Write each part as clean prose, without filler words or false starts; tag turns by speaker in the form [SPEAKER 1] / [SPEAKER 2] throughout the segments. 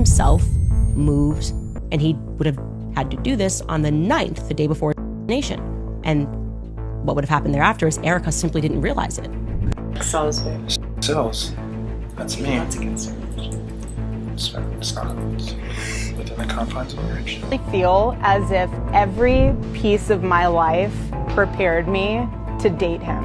[SPEAKER 1] himself moved, and he would have had to do this on the 9th, the day before nation. And what would have happened thereafter is Erika simply didn't realize it.
[SPEAKER 2] Cells.
[SPEAKER 3] Cells? That's me.
[SPEAKER 2] That's against her.
[SPEAKER 3] It's not within the confines of marriage.
[SPEAKER 4] I feel as if every piece of my life prepared me to date him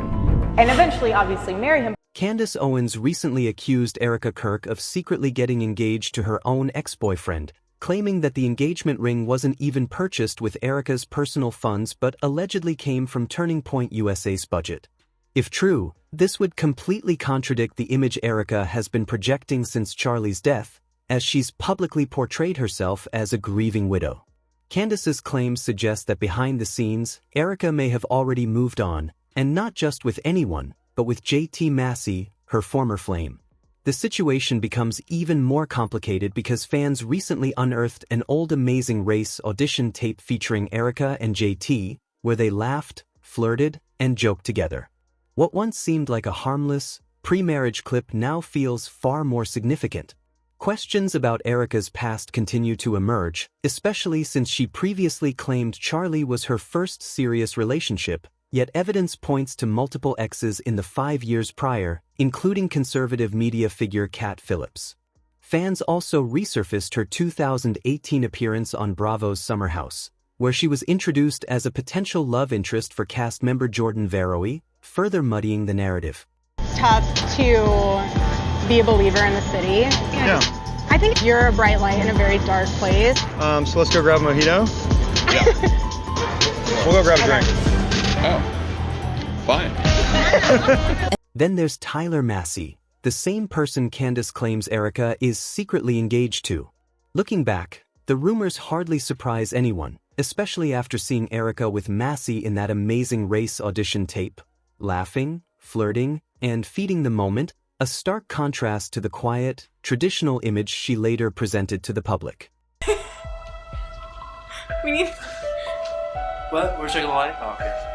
[SPEAKER 4] and eventually obviously marry him.
[SPEAKER 5] Candace Owens recently accused Erika Kirk of secretly getting engaged to her own ex-boyfriend, claiming that the engagement ring wasn't even purchased with Erika's personal funds but allegedly came from Turning Point USA's budget. If true, this would completely contradict the image Erika has been projecting since Charlie's death, as she's publicly portrayed herself as a grieving widow. Candace's claims suggest that behind the scenes, Erika may have already moved on, and not just with anyone, but with JT Massey, her former flame. The situation becomes even more complicated because fans recently unearthed an old Amazing Race audition tape featuring Erika and JT, where they laughed, flirted, and joked together. What once seemed like a harmless, pre-marriage clip now feels far more significant. Questions about Erika's past continue to emerge, especially since she previously claimed Charlie was her first serious relationship, yet evidence points to multiple exes in the 5 years prior, including conservative media figure Kat Phillips. Fans also resurfaced her 2018 appearance on Bravo's Summer House, where she was introduced as a potential love interest for cast member Jordan Veroe, further muddying the narrative.
[SPEAKER 4] It's tough to be a believer in the city.
[SPEAKER 3] Yeah.
[SPEAKER 4] I think you're a bright light in a very dark place.
[SPEAKER 3] So let's go grab a mojito? Yeah. We'll go grab a drink.
[SPEAKER 6] Oh, fine.
[SPEAKER 5] Then there's Tyler Massey, the same person Candace claims Erika is secretly engaged to. Looking back, the rumors hardly surprise anyone, especially after seeing Erika with Massey in that Amazing Race audition tape, laughing, flirting, and feeding the moment, a stark contrast to the quiet, traditional image she later presented to the public.
[SPEAKER 2] We need...
[SPEAKER 3] What? Where's Jake Light? Oh, okay.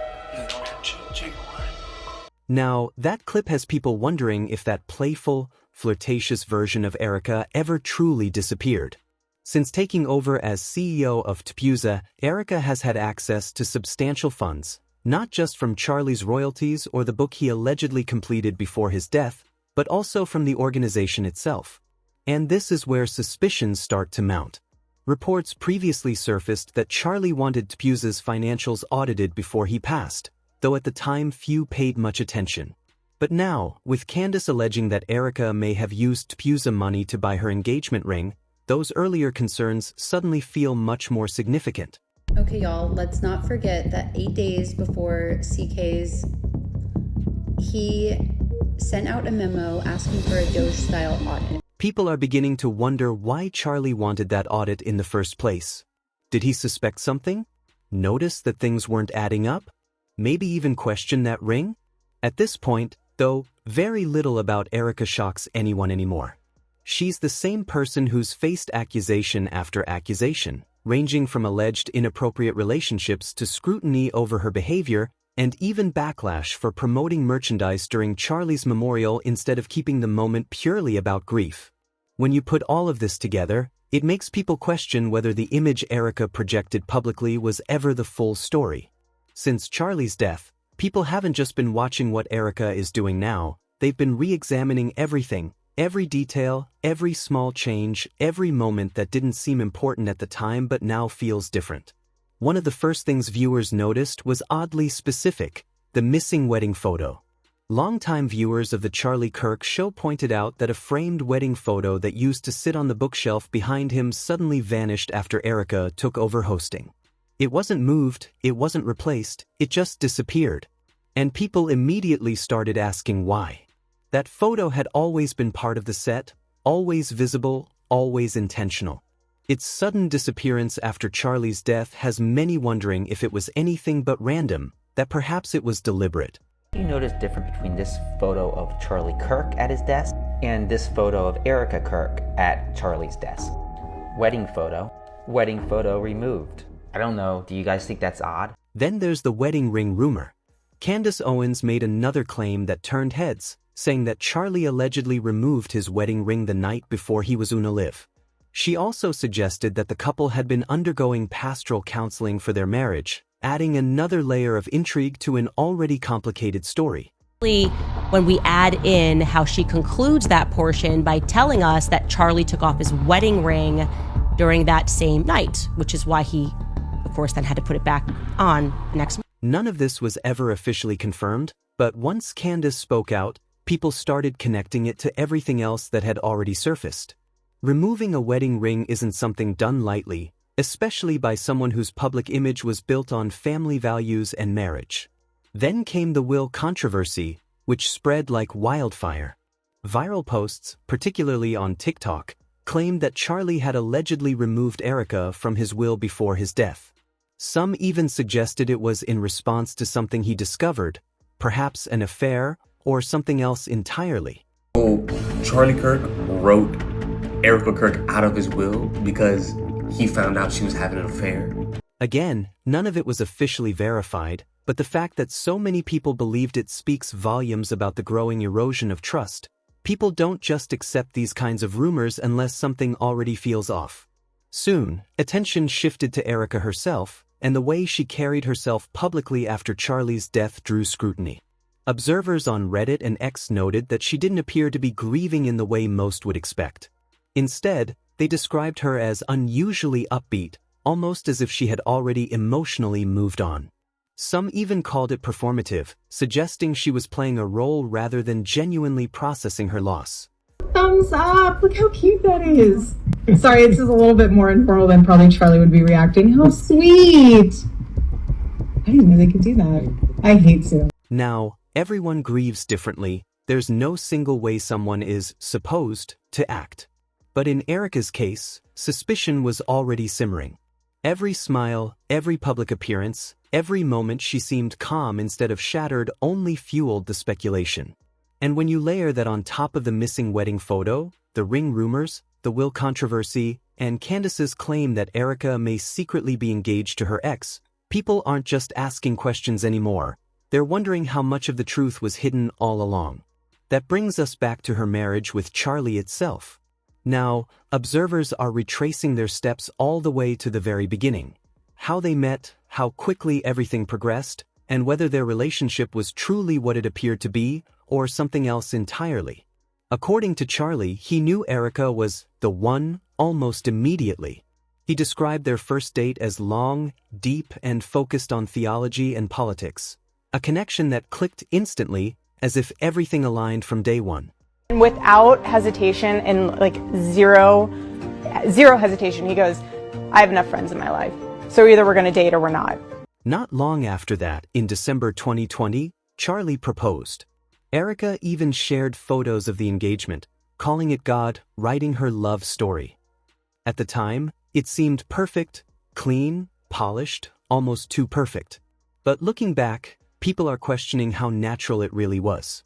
[SPEAKER 5] Now, that clip has people wondering if that playful, flirtatious version of Erika ever truly disappeared. Since taking over as CEO of TPUSA, Erika has had access to substantial funds, not just from Charlie's royalties or the book he allegedly completed before his death, but also from the organization itself. And this is where suspicions start to mount. Reports previously surfaced that Charlie wanted TPUSA's financials audited before he passed, though at the time few paid much attention. But now, with Candace alleging that Erika may have used TPUSA money to buy her engagement ring, those earlier concerns suddenly feel much more significant.
[SPEAKER 7] Okay, y'all, let's not forget that 8 days before CK's, he sent out a memo asking for a Doge-style audit.
[SPEAKER 5] People are beginning to wonder why Charlie wanted that audit in the first place. Did he suspect something? Notice that things weren't adding up? Maybe even question that ring? At this point, though, very little about Erika shocks anyone anymore. She's the same person who's faced accusation after accusation, ranging from alleged inappropriate relationships to scrutiny over her behavior, and even backlash for promoting merchandise during Charlie's memorial instead of keeping the moment purely about grief. When you put all of this together, it makes people question whether the image Erika projected publicly was ever the full story. Since Charlie's death, people haven't just been watching what Erika is doing now, they've been re-examining everything, every detail, every small change, every moment that didn't seem important at the time but now feels different. One of the first things viewers noticed was oddly specific: the missing wedding photo. Longtime viewers of the Charlie Kirk show pointed out that a framed wedding photo that used to sit on the bookshelf behind him suddenly vanished after Erika took over hosting. It wasn't moved, it wasn't replaced, it just disappeared. And people immediately started asking why. That photo had always been part of the set, always visible, always intentional. Its sudden disappearance after Charlie's death has many wondering if it was anything but random, that perhaps it was deliberate.
[SPEAKER 8] You notice difference between this photo of Charlie Kirk at his desk and this photo of Erika Kirk at Charlie's desk. Wedding photo removed. I don't know, do you guys think that's odd?
[SPEAKER 5] Then there's the wedding ring rumor. Candace Owens made another claim that turned heads, saying that Charlie allegedly removed his wedding ring the night before he was gonna live. She also suggested that the couple had been undergoing pastoral counseling for their marriage, adding another layer of intrigue to an already complicated story.
[SPEAKER 1] When we add in how she concludes that portion by telling us that Charlie took off his wedding ring during that same night, which is why he, of course, then had to put it back on the next morning.
[SPEAKER 5] None of this was ever officially confirmed, but once Candace spoke out, people started connecting it to everything else that had already surfaced. Removing a wedding ring isn't something done lightly, especially by someone whose public image was built on family values and marriage. Then came the will controversy, which spread like wildfire. Viral posts, particularly on TikTok, claimed that Charlie had allegedly removed Erika from his will before his death. Some even suggested it was in response to something he discovered, perhaps an affair or something else entirely.
[SPEAKER 2] So Charlie Kirk wrote Erika Kirk out of his will because he found out she was having an affair.
[SPEAKER 5] Again, none of it was officially verified, but the fact that so many people believed it speaks volumes about the growing erosion of trust. People don't just accept these kinds of rumors unless something already feels off. Soon, attention shifted to Erika herself, and the way she carried herself publicly after Charlie's death drew scrutiny. Observers on Reddit and X noted that she didn't appear to be grieving in the way most would expect. Instead, they described her as unusually upbeat, almost as if she had already emotionally moved on. Some even called it performative, suggesting she was playing a role rather than genuinely processing her loss.
[SPEAKER 9] Thumbs up! Look how cute that is! Sorry, this is a little bit more informal than probably Charlie would be reacting. How sweet! I didn't know they could do that. I hate Sue.
[SPEAKER 5] Now, everyone grieves differently. There's no single way someone is supposed to act. But in Erika's case, suspicion was already simmering. Every smile, every public appearance, every moment she seemed calm instead of shattered only fueled the speculation. And when you layer that on top of the missing wedding photo, the ring rumors, the will controversy, and Candace's claim that Erika may secretly be engaged to her ex, people aren't just asking questions anymore. They're wondering how much of the truth was hidden all along. That brings us back to her marriage with Charlie itself. Now, observers are retracing their steps all the way to the very beginning. How they met, how quickly everything progressed, and whether their relationship was truly what it appeared to be, or something else entirely. According to Charlie, he knew Erika was the one almost immediately. He described their first date as long, deep, and focused on theology and politics. A connection that clicked instantly, as if everything aligned from day one.
[SPEAKER 4] And without hesitation and like zero hesitation, he goes, I have enough friends in my life. So either we're going to date or we're not.
[SPEAKER 5] Not long after that, in December 2020, Charlie proposed. Erika even shared photos of the engagement, calling it God writing her love story. At the time, it seemed perfect, clean, polished, almost too perfect. But looking back, people are questioning how natural it really was.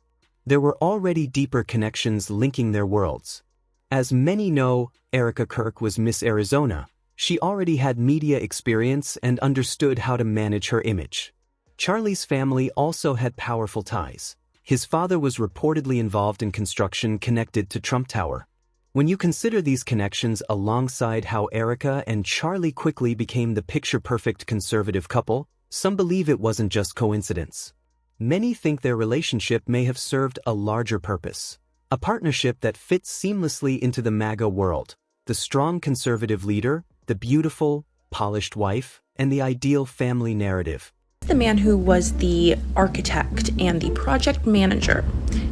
[SPEAKER 5] There were already deeper connections linking their worlds. As many know, Erika Kirk was Miss Arizona. She already had media experience and understood how to manage her image. Charlie's family also had powerful ties. His father was reportedly involved in construction connected to Trump Tower. When you consider these connections alongside how Erika and Charlie quickly became the picture-perfect conservative couple, some believe it wasn't just coincidence. Many think their relationship may have served a larger purpose. A partnership that fits seamlessly into the MAGA world. The strong conservative leader, the beautiful, polished wife, and the ideal family narrative.
[SPEAKER 10] The man who was the architect and the project manager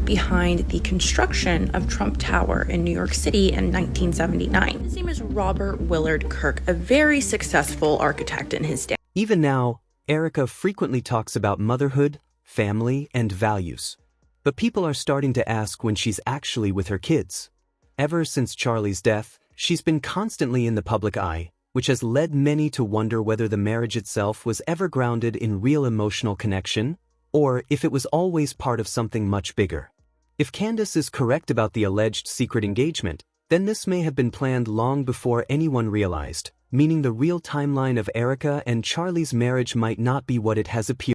[SPEAKER 10] behind the construction of Trump Tower in New York City in 1979. His name is Robert Willard Kirk, a very successful architect in his day.
[SPEAKER 5] Even now, Erika frequently talks about motherhood, family, and values. But people are starting to ask when she's actually with her kids. Ever since Charlie's death, she's been constantly in the public eye, which has led many to wonder whether the marriage itself was ever grounded in real emotional connection, or if it was always part of something much bigger. If Candace is correct about the alleged secret engagement, then this may have been planned long before anyone realized, meaning the real timeline of Erika and Charlie's marriage might not be what it has appeared.